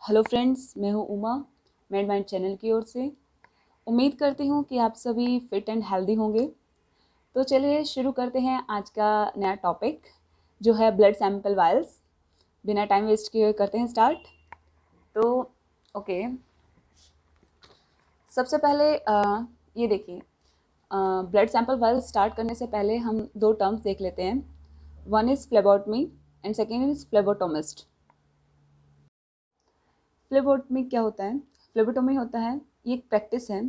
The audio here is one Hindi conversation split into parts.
हेलो फ्रेंड्स, मैं हूँ उमा, मेड माइंड चैनल की ओर से। उम्मीद करती हूँ कि आप सभी फिट एंड हेल्दी होंगे। तो चलिए शुरू करते हैं आज का नया टॉपिक, जो है ब्लड सैंपल वायल्स। बिना टाइम वेस्ट किए हुए करते हैं स्टार्ट। तो ओके, सबसे पहले ये देखिए, ब्लड सैंपल वायल्स स्टार्ट करने से पहले हम दो टर्म्स देख लेते हैं। One is phlebotomy and second is phlebotomist. Phlebotomy क्या होता है? फ्लेबोटोमी होता है, ये एक प्रैक्टिस है।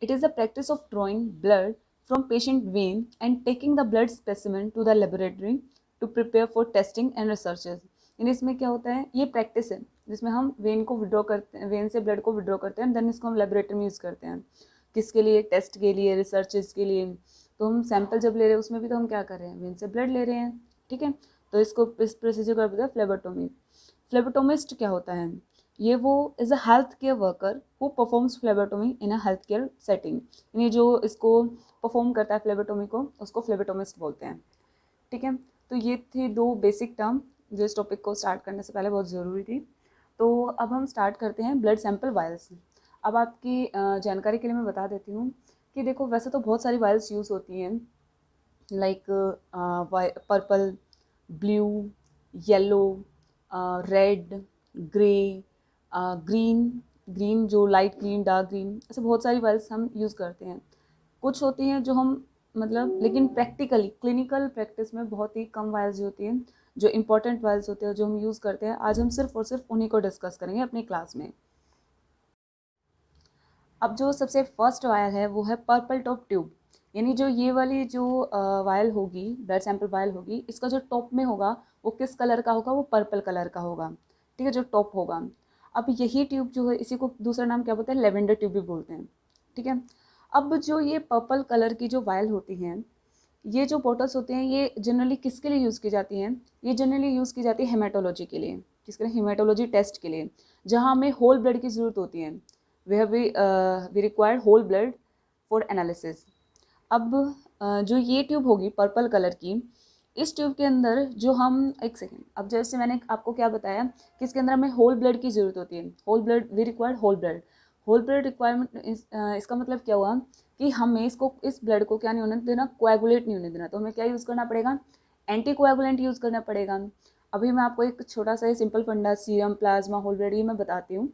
It is the practice of drawing blood from patient vein and taking the blood specimen to the laboratory to prepare for testing and researches. यानी इसमें क्या होता है, ये प्रैक्टिस है जिसमें हम वेन को विड्रॉ करते हैं, वेन से ब्लड को विड्रॉ करते हैं, देन इसको हम लेबोरेटरी में यूज़ करते हैं। किसके लिए? टेस्ट के लिए, रिसर्चेज के लिए। तो हम सैंपल जब ले रहे हैं उसमें भी तो हम क्या कर रहे हैं, वेन से ब्लड ले रहे हैं, ठीक है। तो इसको इस प्रोसीजर को बोलते हैं फ्लेबोटोमी। फ्लेबोटोमिस्ट क्या होता है? ये वो is a health care worker who performs phlebotomy in a health care setting. यानी जो इसको परफॉर्म करता है फ्लेबोटोमी को, उसको फ्लेबोटोमिस्ट बोलते हैं, ठीक है। तो ये थी दो बेसिक टर्म जो इस टॉपिक को स्टार्ट करने से पहले बहुत ज़रूरी थी। तो अब हम स्टार्ट करते हैं ब्लड सैंपल वायल्स। अब आपकी जानकारी के लिए मैं बता देती हूँ कि देखो, वैसे तो बहुत सारी वायल्स यूज़ होती हैं, like purple, blue, yellow, red, grey, green, green जो लाइट ग्रीन, डार्क ग्रीन, ऐसे बहुत सारी वायल्स हम यूज़ करते हैं। कुछ होती हैं जो हम मतलब, लेकिन प्रैक्टिकली क्लिनिकल प्रैक्टिस में बहुत ही कम वायल्स होती हैं जो इंपॉर्टेंट वायल्स होते हैं जो हम यूज़ करते हैं। आज हम सिर्फ और सिर्फ उन्हीं को डिस्कस करेंगे अपनी क्लास में। अब जो सबसे फर्स्ट वायल है वो है पर्पल टॉप ट्यूब। यानी जो ये वाली जो वायल होगी, ब्लड सैंपल वायल होगी, इसका जो टॉप में होगा वो किस कलर का होगा? वो पर्पल कलर का होगा, ठीक है, जो टॉप होगा। अब यही ट्यूब जो है, इसी को दूसरा नाम क्या बोलते हैं? लेवेंडर ट्यूब भी बोलते हैं, ठीक है। अब जो ये पर्पल कलर की जो वायल होती हैं, ये जो बॉटल्स होते हैं, ये जनरली किसके लिए यूज़ की जाती हैं? ये जनरली यूज़ की जाती है हेमाटोलॉजी के लिए। किसके लिए? हेमाटोलॉजी टेस्ट के लिए, जहाँ हमें होल ब्लड की ज़रूरत होती है। We require whole blood for analysis. अब जो ये ट्यूब होगी पर्पल कलर की, इस ट्यूब के अंदर जो हम, एक सेकेंड, अब जैसे मैंने आपको क्या बताया कि इसके अंदर हमें होल ब्लड की ज़रूरत होती है। Whole blood, we required whole blood. Whole blood requirement, इसका मतलब क्या हुआ कि हमें इसको, इस ब्लड को क्या नहीं होने देना? कोएगुलेट नहीं होने देना। तो हमें क्या यूज़ करना पड़ेगा? एंटी कोएगुलेंट यूज़ करना पड़ेगा। अभी मैं आपको एक छोटा सा सिंपल फंडा, सीरम, प्लाज्मा, होल ब्लड, ये मैं बताती हूँ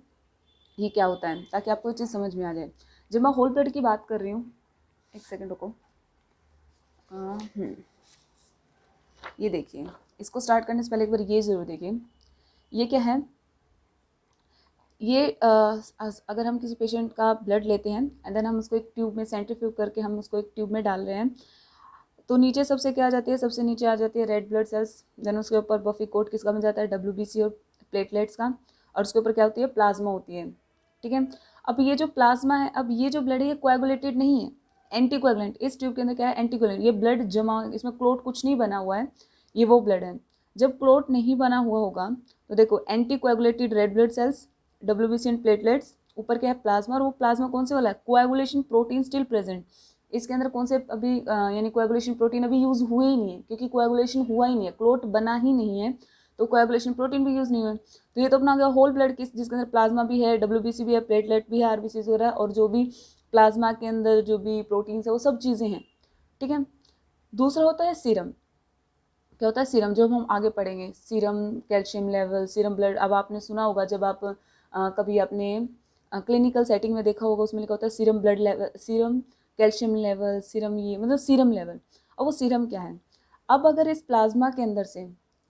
ये क्या होता है, ताकि आपको ये चीज़ समझ में आ जाए। जब मैं होल ब्लड की बात कर रही हूँ, एक सेकेंड रुको। ये देखिए, इसको स्टार्ट करने से पहले एक बार ये ज़रूर देखिए, ये क्या है। ये अगर हम किसी पेशेंट का ब्लड लेते हैं एंड देन हम उसको एक ट्यूब में सेंट्रीफ्यूज करके हम उसको एक ट्यूब में डाल रहे हैं, तो नीचे सबसे क्या आ जाती है? सबसे नीचे आ जाती है रेड ब्लड सेल्स। देन उसके ऊपर बफी कोट किसका बन जाता है? WBC और प्लेटलेट्स का। और उसके ऊपर क्या होती है? प्लाज्मा होती है, ठीक है। अब ये जो प्लाज्मा है, अब ये जो ब्लड है, ये कोएगुलेटेड नहीं है, एंटी कोएगुलेंट। इस ट्यूब के अंदर क्या है? Anti coagulant. ये ब्लड जमा, इसमें क्लोट कुछ नहीं बना हुआ है, ये वो ब्लड है। जब क्लोट नहीं बना हुआ होगा तो देखो, anti coagulated red blood cells, WBC and platelets, ऊपर क्या है? प्लाज्मा। और वो प्लाज्मा कौन से वाला है? Coagulation protein still present. इसके अंदर कौन से अभी यानी कोएगुलेशन प्रोटीन अभी यूज़ हुए ही नहीं है, क्योंकि कोएगुलेशन हुआ ही नहीं है, क्लोट बना ही नहीं है, तो कोएगुलेशन प्रोटीन भी यूज़ नहीं हुआ। तो ये तो अपना गया होल ब्लड, जिसके अंदर प्लाज्मा भी है, WBC भी है, प्लेटलेट भी है, RBC वगैरह, और जो भी प्लाज्मा के अंदर जो भी प्रोटीन्स है वो सब चीज़ें हैं, ठीक है। दूसरा होता है सीरम। क्या होता है सीरम? जो हम आगे पढ़ेंगे, serum calcium level, serum blood. अब आपने सुना होगा, जब आप कभी आपने क्लिनिकल सेटिंग में देखा होगा, उसमें लिखा होता है serum blood level, serum calcium level, serum, ये मतलब सीरम लेवल। अब वो सीरम क्या है? अब अगर इस प्लाज्मा के अंदर से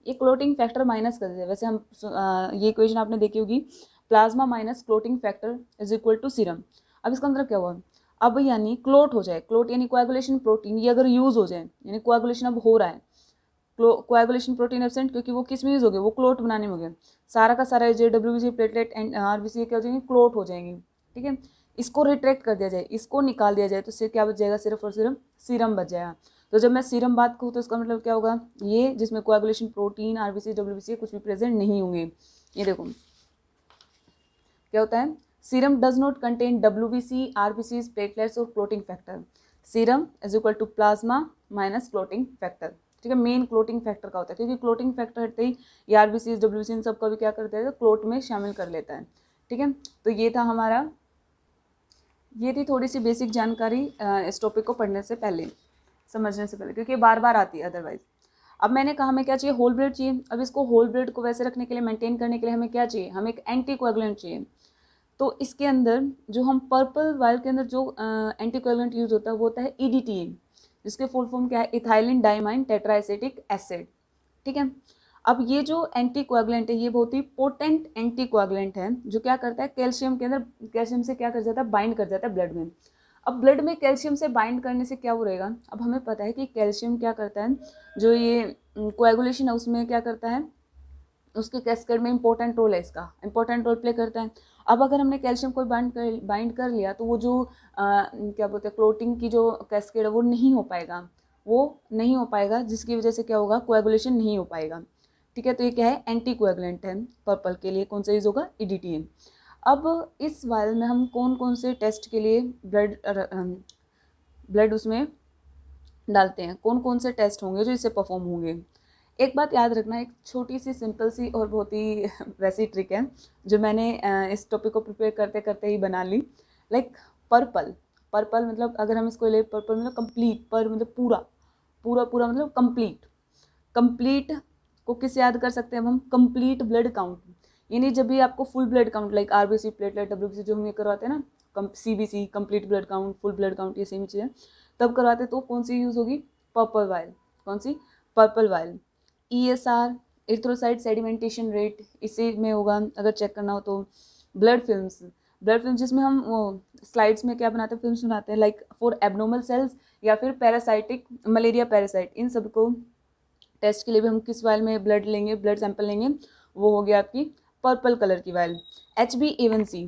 ये क्लोटिंग फैक्टर माइनस कर दे, वैसे हम ये इक्वेशन आपने देखी होगी, plasma minus clotting factor is equal to serum. अब इसका मतलब क्या हुआ? अब यानी क्लोट हो जाए, क्लोट यानी कोएगुलेशन प्रोटीन, ये अगर यूज़ हो जाए, यानी कोएगुलेशन अब हो रहा है, कोएगुलेशन प्रोटीन एब्सेंट, क्योंकि वो किस में यूज़ हो गए? वो क्लोट बनाने में हो गए। सारा का सारा JWBC, प्लेटलेट एंड RBC क्या हो जाएंगे? क्लोट हो जाएंगे, ठीक है। इसको रिट्रैक्ट कर दिया जाए, इसको निकाल दिया जाए, तो इससे क्या बच जाएगा? सिर्फ और सिर्फ सीरम बच जाएगा। तो जब मैं सीरम बात कहूँ तो इसका मतलब क्या होगा? ये जिसमें कोएगुलेशन प्रोटीन, RBC, WBC कुछ भी प्रेजेंट नहीं होंगे। ये देखो क्या होता है, serum does not contain WBC, RBC, platelets और clotting factor. Serum is equal to plasma minus clotting factor, ठीक है, मेन क्लोटिंग फैक्टर का होता है, क्योंकि क्लोटिंग फैक्टर हटते ही ये आरबीसी डब्ल्यूसी इन सब का भी क्या करता है, क्लोट में शामिल कर लेता है। ठीक है, तो ये था हमारा, ये थी थोड़ी सी बेसिक जानकारी इस टॉपिक को पढ़ने से पहले, समझने से पहले, क्योंकि बार बार आती है अदरवाइज। अब मैंने कहा हमें क्या चाहिए, होल ब्लड चाहिए। अब इसको होल ब्लड को वैसे रखने के लिए, मेंटेन करने के लिए हमें क्या चाहिए, हमें एक एंटीकोएगुलेंट चाहिए। तो इसके अंदर जो हम पर्पल वायल के अंदर जो एंटीकोएगुलेंट यूज होता है वो होता है EDTA, जिसके फुल फॉर्म क्या है, इथाइलिन डाइमाइन टेट्राएसिटिक एसिड। ठीक है, अब ये जो एंटीकोएगुलेंट है ये बहुत ही पोटेंट एंटीकोएगुलेंट है, जो क्या करता है, कैल्शियम के अंदर, कैल्शियम से क्या कर जाता है, बाइंड कर जाता है ब्लड में। अब ब्लड में कैल्शियम से बाइंड करने से क्या हो रहेगा, अब हमें पता है कि कैल्शियम क्या करता है, जो ये कोएगुलेशन है उसमें क्या करता है, उसके कैस्केड में इंपॉर्टेंट रोल है, इसका इंपॉर्टेंट रोल प्ले करता है। अब अगर हमने कैल्शियम को बाइंड कर लिया तो वो जो क्या बोलते हैं, क्लोटिंग की जो कैस्केड है वो नहीं हो पाएगा, वो नहीं हो पाएगा, जिसकी वजह से क्या होगा, कोएगुलेशन नहीं हो पाएगा। ठीक है, तो ये क्या है, एंटी कोएगुलेंट है। पर्पल के लिए कौन सा यूज होगा, EDTA। अब इस वायल में हम कौन कौन से टेस्ट के लिए ब्लड उसमें डालते हैं, कौन कौन से टेस्ट होंगे जो इससे परफॉर्म होंगे। एक बात याद रखना, एक छोटी सी सिंपल सी और बहुत ही वैसी ट्रिक है जो मैंने इस टॉपिक को प्रिपेयर करते करते ही बना ली। लाइक पर्पल, पर्पल मतलब अगर हम इसको ले, पर्पल मतलब कंप्लीट, पर मतलब पूरा पूरा पूरा मतलब कंप्लीट। कंप्लीट को किससे याद कर सकते हैं हम कंप्लीट ब्लड काउंट, यानी जब भी आपको full blood count, like RBC platelet WBC जो हम ये करवाते हैं ना, CBC complete blood count, full blood count, ये सेम चीज़ है, तब करवाते तो कौन सी यूज़ होगी, पर्पल वायल। कौन सी, purple vial. ESR erythrocyte sedimentation rate, इसी में होगा अगर चेक करना हो तो। ब्लड फिल्म्स, ब्लड फिल्म जिसमें हम वो स्लाइड्स में क्या बनाते हैं, फिल्म्स बनाते हैं, लाइक फॉर एबनॉर्मल सेल्स या फिर पैरासाइटिक मलेरिया पैरासाइट, इन सबको टेस्ट के लिए भी हम किस वायल में ब्लड लेंगे, ब्लड सैंपल लेंगे, वो हो गया आपकी पर्पल कलर की वायल। HbA1c,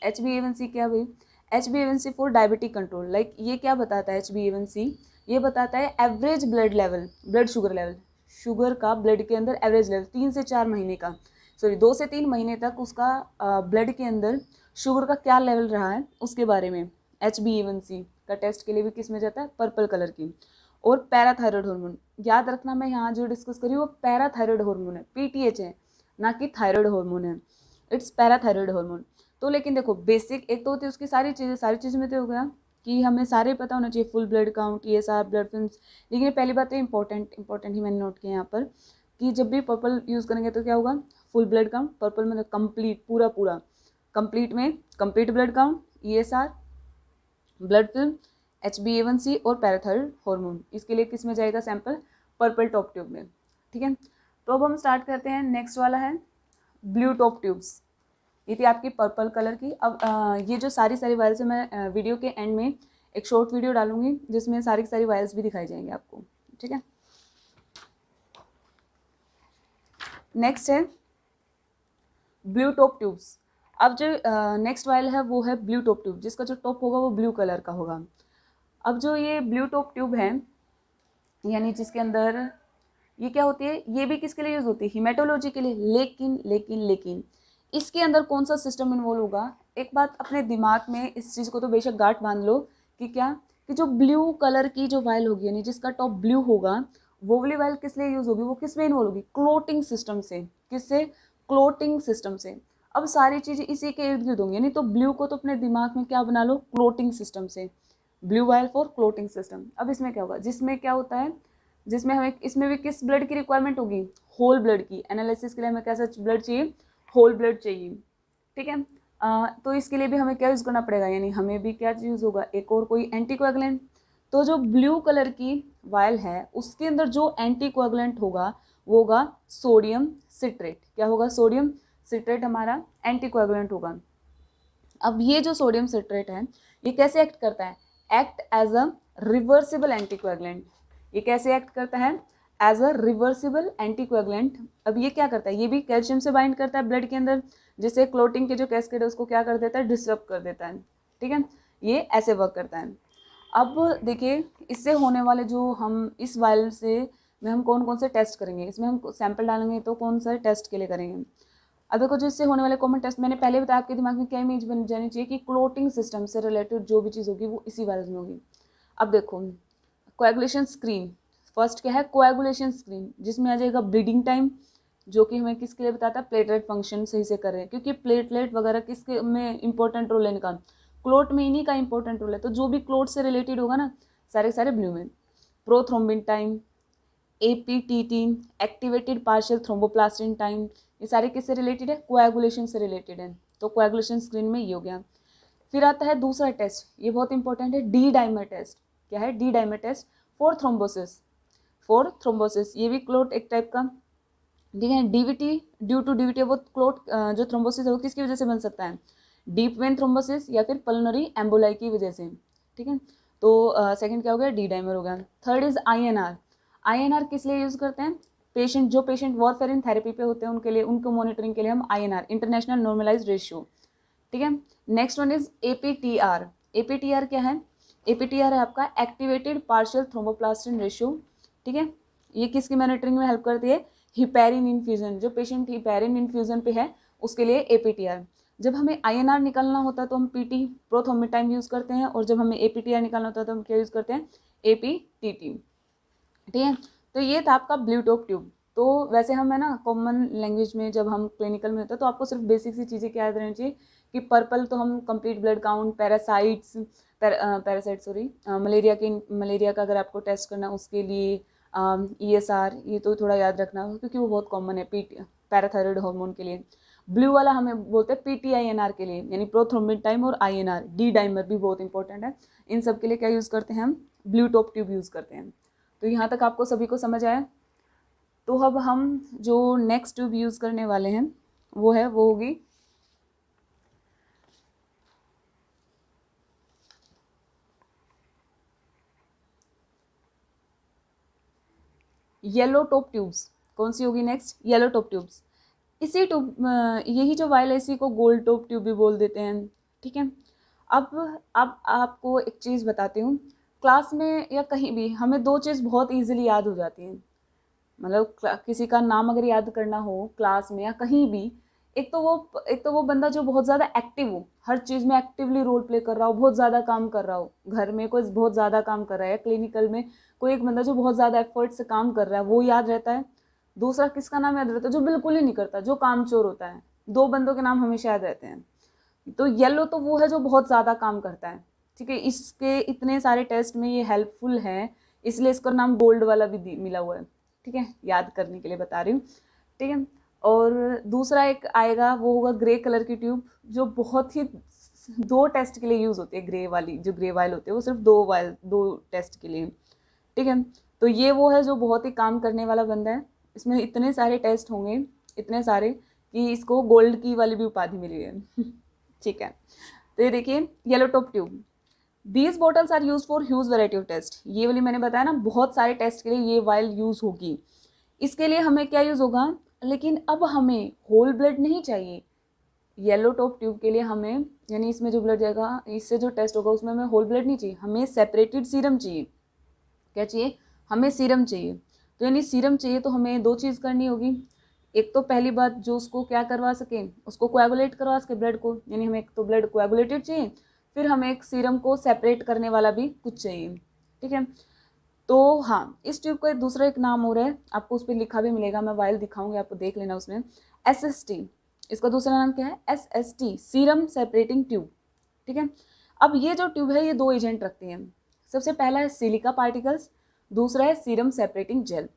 HbA1c क्या भाई, HbA1c for diabetic control. Like ये क्या बताता है HbA1c, ये बताता है average blood level, blood sugar level, sugar का ब्लड के अंदर एवरेज लेवल 3 से 4 महीने का, सॉरी 2 से 3 महीने तक उसका ब्लड के अंदर शुगर का क्या लेवल रहा है उसके बारे में HbA1c का टेस्ट के लिए भी किस में जाता है, पर्पल कलर की। और पैराथायरॉयड हार्मोन, याद रखना मैं यहाँ जो डिस्कस करी वो पैराथायरॉयड हार्मोन है, PTH है, ना कि थायराइड हार्मोन है, इट्स पैराथायरॉयड हार्मोन। तो लेकिन देखो बेसिक एक तो होती है उसकी सारी चीज़ें में तो हो गया कि हमें सारे पता होना चाहिए, full blood count, ESR, blood films. लेकिन पहली बात तो इंपॉर्टेंट ही मैंने नोट किया यहाँ पर, कि जब भी पर्पल यूज़ करेंगे तो क्या होगा, फुल ब्लड काउंट, पर्पल में कंप्लीट, पूरा पूरा कंप्लीट में complete blood count, ESR, blood film, HbA1c और पैराथायरॉयड हार्मोन। इसके लिए किस में जाएगा सैंपल, पर्पल टॉप ट्यूब में। ठीक है, तो अब हम स्टार्ट करते हैं, नेक्स्ट वाला है ब्लू टॉप ट्यूब्स। ये थी आपकी पर्पल कलर की। अब ये जो सारी वायल्स है मैं वीडियो के एंड में एक शॉर्ट वीडियो डालूंगी जिसमें सारी वायल्स भी दिखाई जाएंगे आपको। ठीक है, नेक्स्ट है ब्लू टॉप ट्यूब्स। अब जो नेक्स्ट वायल है वो है ब्लू टॉप ट्यूब, जिसका जो टॉप होगा वो ब्लू कलर का होगा। अब जो ये ब्लू टॉप ट्यूब है, यानी जिसके अंदर ये क्या होती है, ये भी किसके लिए यूज होती है, हिमेटोलॉजी के लिए। लेकिन इसके अंदर कौन सा सिस्टम इन्वॉल्व होगा, एक बात अपने दिमाग में इस चीज़ को तो बेशक गांठ बांध लो कि क्या, कि जो ब्लू कलर की जो वायल होगी, यानी जिसका टॉप ब्लू होगा, वो वाली वायल किस लिए यूज होगी, वो किस में इन्वॉल्व होगी, क्लोटिंग सिस्टम से। किससे, क्लोटिंग सिस्टम से। अब सारी चीज़ें इसी के इर्द गिर्द होंगी, यानी तो ब्लू को तो अपने दिमाग में क्या बना लो, क्लोटिंग सिस्टम से, blue vial for clotting system. अब इसमें क्या होगा, जिसमें क्या होता है, जिसमें हमें इसमें भी किस ब्लड की रिक्वायरमेंट होगी, होल ब्लड की। एनालिसिस के लिए हमें कैसा ब्लड चाहिए, होल ब्लड चाहिए। ठीक है, तो इसके लिए भी हमें क्या यूज़ करना पड़ेगा, यानी हमें भी क्या यूज़ होगा, एक और कोई एंटीकोएगुलेंट। तो जो ब्लू कलर की वायल है उसके अंदर जो एंटीकोएगुलेंट होगा वो होगा सोडियम सिट्रेट। क्या होगा, सोडियम सिट्रेट हमारा एंटीकोएगुलेंट होगा। अब ये जो सोडियम सिट्रेट है ये कैसे एक्ट करता है, act as a reversible anticoagulant. ये कैसे एक्ट करता है, एज अ रिवर्सिबल एंटीकोएगुलेंट। अब ये क्या करता है, ये भी कैल्शियम से बाइंड करता है ब्लड के अंदर, जिससे क्लोटिंग के जो कैस्केड है उसको क्या कर देता है, डिस्टर्ब कर देता है। ठीक है, ये ऐसे वर्क करता है। अब देखिए इससे होने वाले जो हम इस वायल से में हम कौन कौन से टेस्ट करेंगे, इसमें हम सैंपल डालेंगे तो कौन सा टेस्ट के लिए करेंगे। अब देखो जो इससे होने वाले कॉमन टेस्ट मैंने पहले बताया, आपके दिमाग में क्या इमेज बन जानी चाहिए कि क्लोटिंग सिस्टम से रिलेटेड जो भी चीज़ होगी वो इसी वायरस में होगी। अब देखो कोएगुलेशन स्क्रीन, फर्स्ट क्या है, कोएगुलेशन स्क्रीन, जिसमें आ जाएगा ब्लीडिंग टाइम, जो कि हमें किसके लिए बताता है, प्लेटलेट फंक्शन सही से कर रहे हैं, क्योंकि प्लेटलेट वगैरह किसके में इंपॉर्टेंट रोल है इनका, क्लोट में इन्हीं का इंपॉर्टेंट रोल है। तो जो भी क्लोट से रिलेटेड होगा ना, सारे सारे ब्लू में। Prothrombin time, APTT, activated partial thromboplastin time, ये सारे किससे रिलेटेड है, कोएगुलेशन से रिलेटेड है। तो कोएगुलेशन स्क्रीन में ये हो गया। फिर आता है दूसरा टेस्ट, ये बहुत इंपॉर्टेंट है, डी डाइमर टेस्ट। क्या है, D dimer test for thrombosis, for thrombosis, ये भी क्लोट एक टाइप का, ठीक है। डीवीटी, ड्यू टू डीवीटी, वो क्लोट जो थ्रोम्बोसिस है वो किसकी वजह से बन सकता है, डीप वेन थ्रोम्बोसिस या फिर पल्मोनरी एम्बोलाई की वजह से, ठीक है। तो सेकंड क्या हो गया, डी डाइमर हो गया। Third is INR। INR किस लिए यूज़ करते हैं, पेशेंट, जो पेशेंट वॉरफेरिन थेरेपी पे होते हैं उनके लिए, उनको मॉनिटरिंग के लिए हम INR, इंटरनेशनल नॉर्मलाइज्ड रेशियो, ठीक है। Next one is APTR। APTR क्या है, APTR है आपका एक्टिवेटेड पार्शियल थ्रोम्बोप्लास्टिन रेशियो, ठीक है। ये किसकी मॉनिटरिंग में हेल्प करती है, हिपैरिन इन्फ्यूजन, जो पेशेंट हिपैरिन इन्फ्यूजन पे है उसके लिए APTR। जब हमें INR निकालना होता है तो हम PT, प्रोथ्रोम्बिन टाइम यूज़ करते हैं, और जब हमें APTR निकालना होता है तो हम क्या यूज़ करते हैं, APTT, ठीक है। तो ये था आपका ब्लू टॉप ट्यूब। तो वैसे हम है ना कॉमन लैंग्वेज में जब हम क्लिनिकल में होते हैं तो आपको सिर्फ बेसिक सी चीज़ें क्या याद रहनी चाहिए कि पर्पल तो हम complete blood count, parasites, parasite sorry, malaria का अगर आपको टेस्ट करना उसके लिए ESR, ये तो थोड़ा याद रखना क्योंकि वो बहुत कॉमन है, पैराथायरॉयड हार्मोन के लिए। ब्लू वाला हमें बोलते हैं PTINR के लिए, यानी प्रोथ्रोम्बिन टाइम, और INR, डी डाइमर भी बहुत इंपॉर्टेंट है। इन सब के लिए क्या यूज़ करते हैं हम, ब्लू टॉप ट्यूब यूज़ करते हैं। तो यहाँ तक आपको सभी को समझ आया। तो अब हम जो नेक्स्ट ट्यूब यूज़ करने वाले हैं वो होगी येलो टॉप ट्यूब्स। कौन सी होगी नेक्स्ट, येलो टॉप ट्यूब्स। इसी ट्यूब, यही जो वायल है इसी को गोल्ड टॉप ट्यूब भी बोल देते हैं, ठीक है। अब आपको एक चीज़ बताती हूँ, क्लास में या कहीं भी हमें दो चीज़ बहुत ईजिली याद हो जाती हैं, मतलब किसी का नाम अगर याद करना हो क्लास में या कहीं भी, एक तो वो बंदा जो बहुत ज़्यादा एक्टिव हो, हर चीज़ में एक्टिवली रोल प्ले कर रहा हो, बहुत ज़्यादा काम कर रहा हो, घर में कोई बहुत ज़्यादा काम कर रहा है, क्लिनिकल में कोई एक बंदा जो बहुत ज़्यादा एफर्ट से काम कर रहा है, वो याद रहता है। दूसरा किसका नाम याद रहता है, जो बिल्कुल ही नहीं करता, जो कामचोर होता है। दो बंदों के नाम हमेशा याद रहते हैं। तो येलो तो वो है जो बहुत ज़्यादा काम करता है, ठीक है। इसके इतने सारे टेस्ट में ये हेल्पफुल है, इसलिए इसका नाम गोल्ड वाला भी मिला हुआ है, ठीक है, याद करने के लिए बता रही हूँ, ठीक है। और दूसरा एक आएगा वो होगा ग्रे कलर की ट्यूब, जो बहुत ही दो टेस्ट के लिए यूज़ होती है। ग्रे वाली जो ग्रे वायल होती है वो सिर्फ दो टेस्ट के लिए, ठीक है। तो ये वो है जो बहुत ही काम करने वाला बंदा है, इसमें इतने सारे टेस्ट होंगे, इतने सारे कि इसको गोल्ड की वाली भी उपाधि मिली है ठीक है। तो ये देखिए yellow top tube, these bottles are use for huge variety of test. ये वाली मैंने बताया ना बहुत सारे टेस्ट के लिए ये वायल यूज होगी। इसके लिए हमें क्या यूज होगा, लेकिन अब हमें होल ब्लड नहीं चाहिए। येलो टॉप ट्यूब के लिए हमें, यानी इसमें जो ब्लड जाएगा, इससे जो टेस्ट होगा उसमें हमें होल ब्लड नहीं चाहिए, हमें सेपरेटेड सीरम चाहिए। क्या चाहिए, हमें सीरम चाहिए। तो यानी सीरम चाहिए तो हमें दो चीज़ करनी होगी। एक तो पहली बात जो उसको क्या करवा सके, उसको कोएगुलेट करवा सके ब्लड को, यानी हमें एक तो ब्लड कोएगुलेटेड चाहिए, फिर हमें एक सीरम को सेपरेट करने वाला भी कुछ चाहिए, ठीक है। तो हाँ, इस ट्यूब का दूसरा एक नाम हो रहा है, आपको उस पर लिखा भी मिलेगा, मैं वायल दिखाऊंगी आपको, देख लेना उसमें, SST। इसका दूसरा नाम क्या है, SST, सीरम सेपरेटिंग ट्यूब, ठीक है। अब ये जो ट्यूब है ये दो एजेंट रखती है। सबसे पहला है सिलिका पार्टिकल्स, दूसरा है सीरम सेपरेटिंग जेल।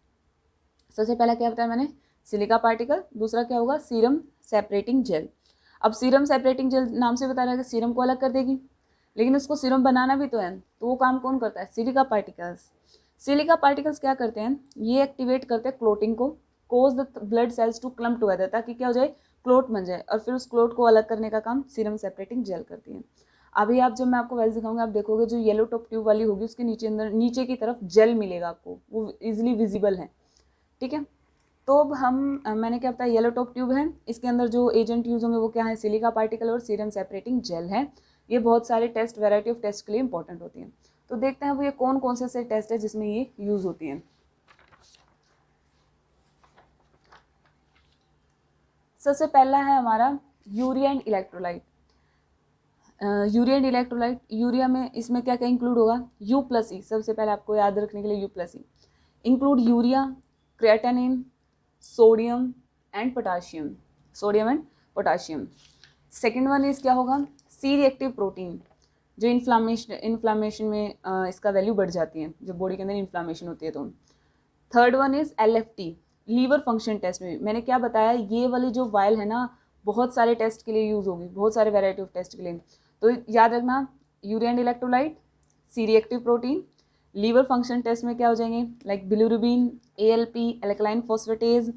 सबसे पहला क्या बताया मैंने, सिलिका पार्टिकल, दूसरा क्या होगा, सीरम सेपरेटिंग जेल। अब सीरम सेपरेटिंग जेल नाम से बता रहा है कि सीरम को अलग कर देगी, लेकिन उसको सीरम बनाना भी तो है, तो वो काम कौन करता है, सिलिका पार्टिकल्स। सिलिका पार्टिकल्स क्या करते हैं, ये एक्टिवेट करते हैं क्लोटिंग को, cause the blood cells to clump together, ताकि क्या हो जाए, क्लोट बन जाए, और फिर उस क्लोट को अलग करने का काम सीरम सेपरेटिंग जेल करती है। अभी आप जब मैं आपको वेल दिखाऊंगा आप देखोगे जो येलो टॉप ट्यूब वाली होगी उसके नीचे की तरफ जेल मिलेगा आपको, वो इजिली विजिबल है, ठीक है। तो अब मैंने क्या बताया, येलो टॉप ट्यूब है, इसके अंदर जो एजेंट यूज होंगे वो क्या है, सिलिका पार्टिकल और सीरम सेपरेटिंग जेल है। ये बहुत सारे टेस्ट, वैरायटी ऑफ टेस्ट के लिए इंपॉर्टेंट होती हैं। तो देखते हैं वो ये कौन कौन से टेस्ट है जिसमें ये यूज होती हैं। सबसे पहला है हमारा urea and electrolyte. Urea and electrolyte, urea में इसमें क्या क्या इंक्लूड होगा, U+E, सबसे पहले आपको याद रखने के लिए U+E। Include urea, creatinine, sodium and potassium, sodium and potassium. Second one is क्या होगा, सी रिएक्टिव प्रोटीन, जो इन्फ्लामेशन में इसका वैल्यू बढ़ जाती है जब बॉडी के अंदर इन्फ्लामेशन होती है तो। Third one is LFT, liver function test में मैंने क्या बताया, ये वाली जो वायल है ना बहुत सारे टेस्ट के लिए यूज़ होगी, बहुत सारे वैरायटी ऑफ टेस्ट के लिए। तो याद रखना, urea and electrolyte, C reactive protein, liver function test में क्या हो जाएंगे like bilirubin, ALP, alkaline phosphatase.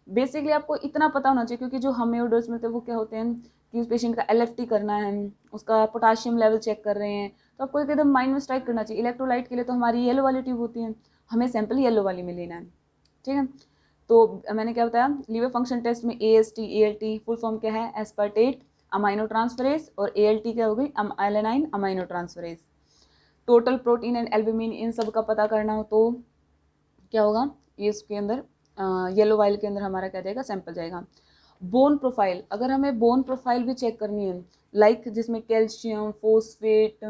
Basically आपको इतना पता होना चाहिए क्योंकि जो हमें ऑर्डर्स में थे वो क्या होते हैं कि उस पेशेंट का LFT करना है, उसका पोटाशियम लेवल चेक कर रहे हैं, तो आपको एकदम माइंड में स्ट्राइक करना चाहिए। इलेक्ट्रोलाइट के लिए तो हमारी येलो वाली ट्यूब होती है, हमें सैंपल येलो वाली में लेना है, ठीक है। तो मैंने क्या बताया, लीवर फंक्शन टेस्ट में AST, ALT फुल फॉर्म क्या है, एस्पार्टेट अमाइनो ट्रांसफरेज, और ALT क्या हो गई, alanine amino transferase. Total protein and albumin इन सब का पता करना हो तो क्या होगा, ये इसके अंदर येलो वाइल के अंदर हमारा क्या जाएगा, सैंपल जाएगा। बोन प्रोफाइल, अगर हमें बोन प्रोफाइल भी चेक करनी है लाइक जिसमें कैल्शियम, फोस्फेट,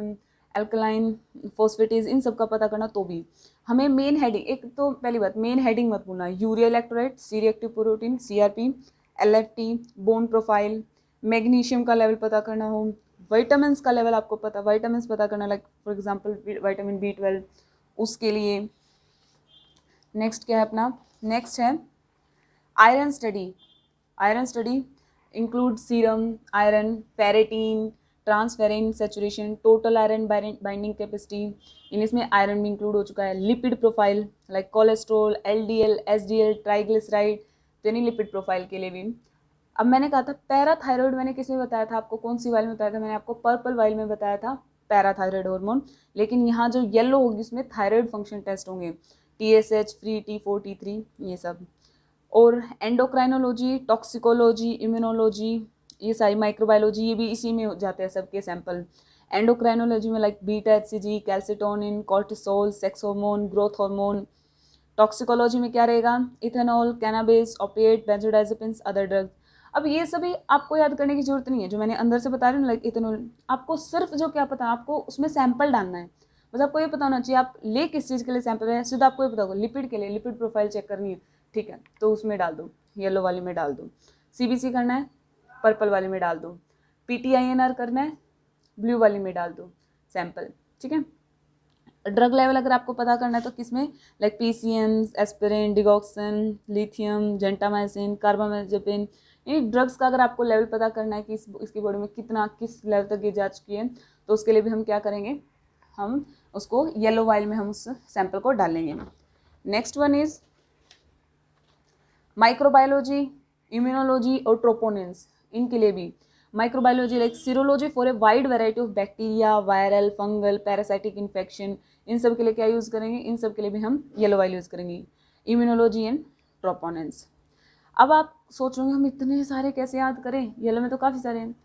एल्कलाइन फॉस्फेटेज इन सब का पता करना तो भी हमें मेन हेडिंग, एक तो पहली बात मेन हेडिंग मत भूलना, urea electrolyte, C reactive protein CRP, LFT, bone profile, magnesium का लेवल पता करना हो, विटामिन का लेवल आपको पता, विटामिन पता करना like for example vitamin B12 उसके लिए। नेक्स्ट क्या है अपना, नेक्स्ट है iron study. Iron study include serum iron, ferritin, transferrin saturation, total iron binding capacity, इन इसमें आयरन भी इंक्लूड हो चुका है। Lipid profile like cholesterol, LDL, SDL, triglyceride, तो यानी लिपिड प्रोफाइल के लिए भी। अब मैंने कहा था पैराथायरॉयड, मैंने किस में बताया था आपको, कौन सी वाइल में बताया था, मैंने आपको पर्पल वाइल में बताया था पैराथायरॉयड हार्मोन, लेकिन यहाँ जो येलो होगी उसमें थायराइड फंक्शन टेस्ट होंगे, TSH, फ्री, T4, T3 ये सब। और एंडोक्राइनोलॉजी, टॉक्सिकोलॉजी, इम्यूनोलॉजी, ये सारी माइक्रोबायोलॉजी, ये भी इसी में जाते हैं सबके सैंपल। एंडोक्राइनोलॉजी में like beta HCG, calcitonin, cortisol, sex hormone, growth hormone. Toxicology में क्या रहेगा, ethanol, cannabis, opiate, benzodiazepines, other drugs. अब ये सभी आपको याद करने की जरूरत नहीं है, जो मैंने अंदर से बता रही हूँ लाइक इथेनॉल, आपको सिर्फ जो क्या पता है, आपको उसमें सैंपल डालना है, बस आपको ये पता होना चाहिए आप ले किस चीज़ के लिए सैंपल है, सीधा आपको ये पता होगा लिपिड के लिए, लिपिड प्रोफाइल चेक करनी है, ठीक है, तो उसमें डाल दो, येलो वाली में डाल दो। CBC करना है, पर्पल वाली में डाल दो। PTINR करना है, ब्लू वाली में डाल दो सैंपल, ठीक है। ड्रग लेवल अगर आपको पता करना है तो किसमें like PCM, aspirin, digoxin, lithium, gentamicin, carbamazepine, इन ड्रग्स का अगर आपको लेवल पता करना है कि इसकी बॉडी में कितना किस लेवल तक ये जा चुकी है, तो उसके लिए भी हम क्या करेंगे, हम उसको येलो वाइल में हम उस सैंपल को डालेंगे। Next one is microbiology, immunology और ट्रोपोनिन्स, इनके लिए भी microbiology like serology for a wide variety of bacteria, viral, fungal, parasitic infection, इन सब के लिए क्या यूज़ करेंगे, इन सब के लिए भी हम येलो वाइल यूज़ करेंगे, इम्यूनोलॉजी एंड ट्रोपोनिन्स। अब आप सोच रहे होंगे हम इतने सारे कैसे याद करें, येलो में तो काफ़ी सारे हैं,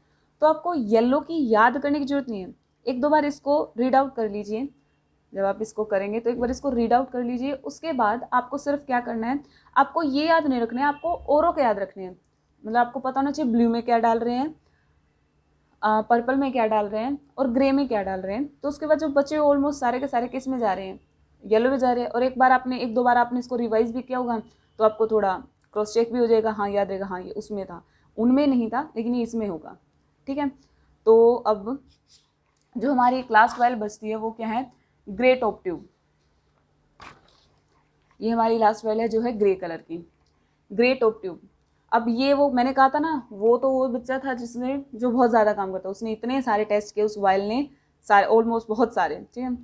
तो आपको येलो की याद करने की जरूरत नहीं है, एक दो बार इसको रीड आउट कर लीजिए, जब आप इसको करेंगे तो एक बार इसको रीड आउट कर लीजिए, उसके बाद आपको सिर्फ क्या करना है, आपको ये याद नहीं रखना है, आपको औरों के याद रखने हैं, मतलब आपको पता होना चाहिए ब्लू में क्या डाल रहे हैं, पर्पल में क्या डाल रहे हैं और ग्रे में क्या डाल रहे हैं, तो उसके बाद जो बचे ऑलमोस्ट सारे के सारे किस में जा रहे हैं, येलो में जा रहे हैं। और एक बार आपने एक दो बार आपने इसको रिवाइज भी किया होगा तो आपको थोड़ा क्रॉस चेक भी हो जाएगा, हाँ याद रहेगा, हाँ ये उसमें था, उनमें नहीं था लेकिन ये इसमें होगा, ठीक है। तो अब जो हमारी लास्ट वाइल बचती है वो क्या है, ग्रे टॉप ट्यूब, ये हमारी लास्ट वाइल है जो है ग्रे कलर की, ग्रे टॉप ट्यूब। अब ये वो मैंने कहा था ना, वो तो वो बच्चा था जिसने जो बहुत ज़्यादा काम करता, उसने इतने सारे टेस्ट किए उस वाइल ने, सारे ऑलमोस्ट बहुत सारे, ठीक है।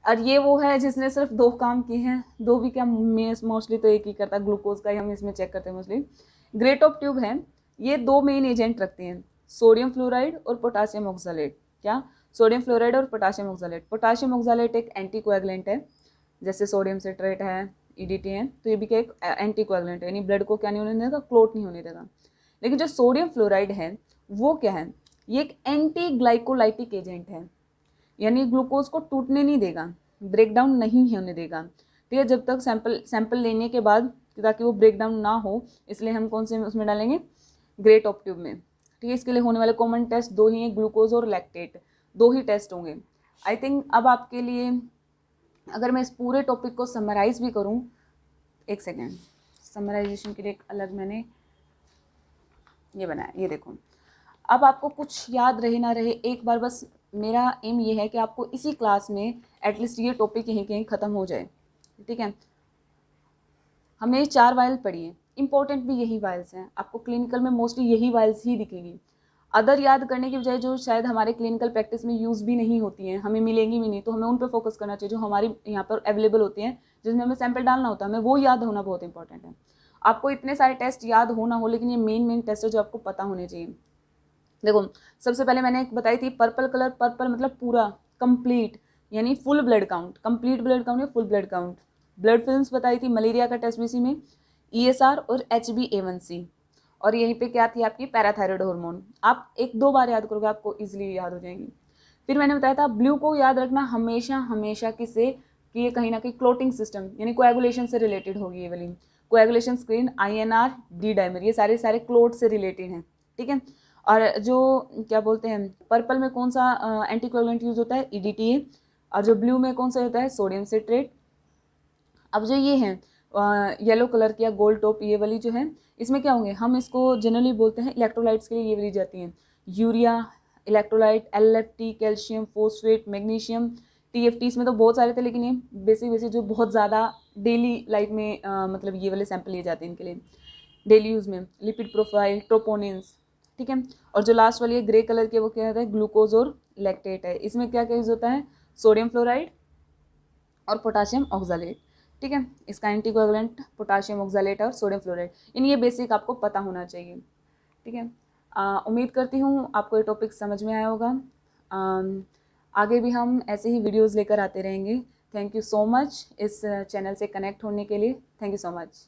और ये वो है जिसने सिर्फ 2 काम किए हैं, 2 भी क्या, मोस्टली तो एक ही करता, ग्लूकोज का ही हम इसमें चेक करते हैं मोस्टली। ग्रे टॉप ट्यूब है, ये 2 मेन एजेंट रखते हैं, सोडियम फ्लोराइड और पोटासियम ऑक्सलेट। क्या, सोडियम फ्लोराइड और पोटासियम ऑक्सलेट। पोटासियम ऑक्सलेट एक एंटीकोएगुलेंट है, जैसे सोडियम सिट्रेट है, EDT है, तो ये भी क्या एक एंटीकोएगुलेंट है, यानी ब्लड को क्या नहीं होने देगा, क्लोट नहीं होने देगा। लेकिन जो सोडियम फ्लोराइड है वो क्या है, ये एक एंटी ग्लाइकोलाइटिक एजेंट है, यानी ग्लूकोज को टूटने नहीं देगा, ब्रेक डाउन नहीं होने देगा, ठीक है, जब तक सैंपल लेने के बाद, ताकि वो ब्रेक डाउन ना हो, इसलिए हम कौन से उसमें डालेंगे, ग्रे टॉप ट्यूब में, ठीक है। इसके लिए होने वाले कॉमन टेस्ट 2 ही हैं, ग्लूकोज और लैक्टेट, 2 ही टेस्ट होंगे। आई थिंक अब आपके लिए अगर मैं इस पूरे टॉपिक को समराइज़ भी करूँ, एक सेकेंड, समराइजेशन के लिए एक अलग मैंने ये बनाया, ये देखो। अब आपको कुछ याद रहे ना रहे, एक बार बस मेरा एम ये है कि आपको इसी क्लास में एटलीस्ट ये टॉपिक यहीं कहीं ख़त्म हो जाए, ठीक है। हमने ये 4 वाइल पढ़ी है, इंपॉर्टेंट भी यही वाइल्स हैं, आपको क्लिनिकल में मोस्टली यही वाइल्स ही दिखेंगी। अदर याद करने की बजाय जो शायद हमारे क्लिनिकल प्रैक्टिस में यूज़ भी नहीं होती हैं, हमें मिलेंगी भी नहीं, तो हमें उन पर फोकस करना चाहिए जो हमारी यहाँ पर अवेलेबल होती हैं, जिसमें हमें सैंपल डालना होता है, हमें वो याद होना बहुत इंपॉर्टेंट है। आपको इतने सारे टेस्ट याद हो ना हो, लेकिन ये मेन टेस्ट है जो आपको पता होने चाहिए। देखो, सबसे पहले मैंने एक बताई थी पर्पल कलर, पर्पल मतलब पूरा कंप्लीट, यानी full blood count, complete blood count या full blood count. Blood films बताई थी मलेरिया का टेस्ट बीसी में, ESR और HbA1c, और यहीं पे क्या थी आपकी पैराथायरॉयड हार्मोन। आप एक दो बार याद करोगे आपको इजीली याद हो जाएंगी। फिर मैंने बताया था ब्लू को याद रखना हमेशा हमेशा किससे, कि ये कहीं ना कहीं क्लोटिंग सिस्टम यानी कोएगुलेशन से रिलेटेड होगी, ये वाली coagulation screen, INR, D dimer, ये सारे सारे क्लोट से रिलेटेड हैं, ठीक है। और जो क्या बोलते हैं पर्पल में कौन सा एंटीकोएगुलेंट यूज होता है, EDTA, और जो ब्लू में कौन सा होता है, सोडियम सिट्रेट। अब जो ये है येलो कलर की या गोल्ड टॉप, ये वाली जो है, इसमें क्या होंगे, हम इसको जनरली बोलते हैं इलेक्ट्रोलाइट्स के लिए ये वाली जाती हैं, urea electrolyte, LFT calcium phosphate magnesium, TFT, इसमें तो बहुत सारे थे, लेकिन ये बेसिक जो बहुत ज़्यादा डेली लाइफ में मतलब ये वाले सैंपल लिए जाते हैं इनके लिए डेली यूज़ में, लिपिड प्रोफाइल, ट्रोपोनिन्स, ठीक है। और जो लास्ट वाली है ग्रे कलर की, वो क्या होता है, ग्लूकोज और लैक्टेट है। इसमें क्या क्या यूज़ होता है, सोडियम फ्लोराइड और पोटाशियम ऑक्सालेट, ठीक है। इसका एंटीकोएगुलेंट पोटाशियम ऑक्सालेट और सोडियम फ्लोराइड, इन ये बेसिक आपको पता होना चाहिए, ठीक है। उम्मीद करती हूँ आपको ये टॉपिक समझ में आया होगा। आगे भी हम ऐसे ही वीडियोज़ लेकर आते रहेंगे। थैंक यू सो मच इस चैनल से कनेक्ट होने के लिए, थैंक यू सो मच।